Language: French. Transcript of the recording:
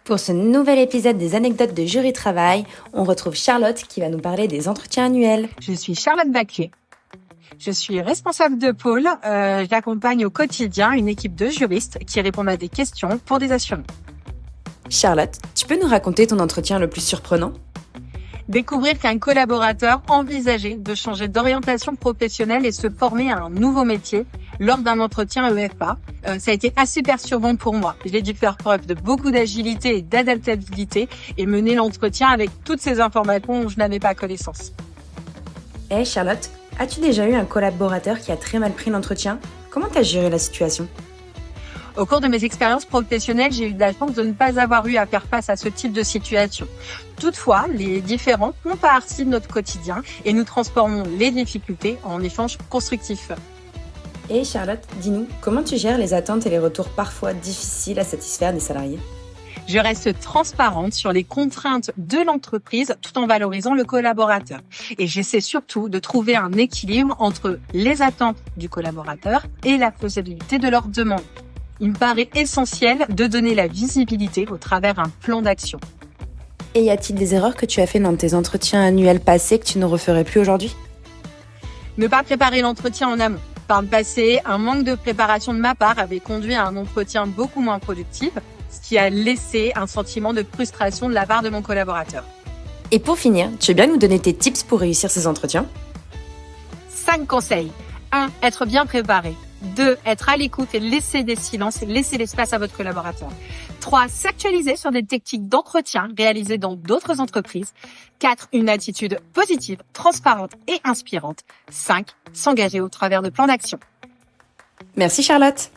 Pour ce nouvel épisode des anecdotes de jury travail, on retrouve Charlotte qui va nous parler des entretiens annuels. Je suis Charlotte Baquier. Je suis responsable de pôle. J'accompagne au quotidien une équipe de juristes qui répondent à des questions pour des assurés. Charlotte, tu peux nous raconter ton entretien le plus surprenant ? Découvrir qu'un collaborateur envisageait de changer d'orientation professionnelle et se former à un nouveau métier lors d'un entretien EFA. Ça a été assez perturbant pour moi. J'ai dû faire preuve de beaucoup d'agilité et d'adaptabilité et mener l'entretien avec toutes ces informations dont je n'avais pas connaissance. Hey Charlotte, as-tu déjà eu un collaborateur qui a très mal pris l'entretien ? Comment t'as géré la situation ? Au cours de mes expériences professionnelles, j'ai eu de la chance de ne pas avoir eu à faire face à ce type de situation. Toutefois, les différends font partie de notre quotidien et nous transformons les difficultés en échanges constructifs. Et Charlotte, dis-nous, comment tu gères les attentes et les retours parfois difficiles à satisfaire des salariés ? Je reste transparente sur les contraintes de l'entreprise tout en valorisant le collaborateur. Et j'essaie surtout de trouver un équilibre entre les attentes du collaborateur et la faisabilité de leurs demandes. Il me paraît essentiel de donner la visibilité au travers d'un plan d'action. Et y a-t-il des erreurs que tu as fait dans tes entretiens annuels passés que tu ne referais plus aujourd'hui ? Ne pas préparer l'entretien en amont. Par le passé, un manque de préparation de ma part avait conduit à un entretien beaucoup moins productif, ce qui a laissé un sentiment de frustration de la part de mon collaborateur. Et pour finir, tu veux bien nous donner tes tips pour réussir ces entretiens ? 5 conseils. 1. Être bien préparé. 2. Être à l'écoute et laisser des silences et laisser l'espace à votre collaborateur. 3. S'actualiser sur des techniques d'entretien réalisées dans d'autres entreprises. 4. Une attitude positive, transparente et inspirante. 5. S'engager au travers de plans d'action. Merci Charlotte.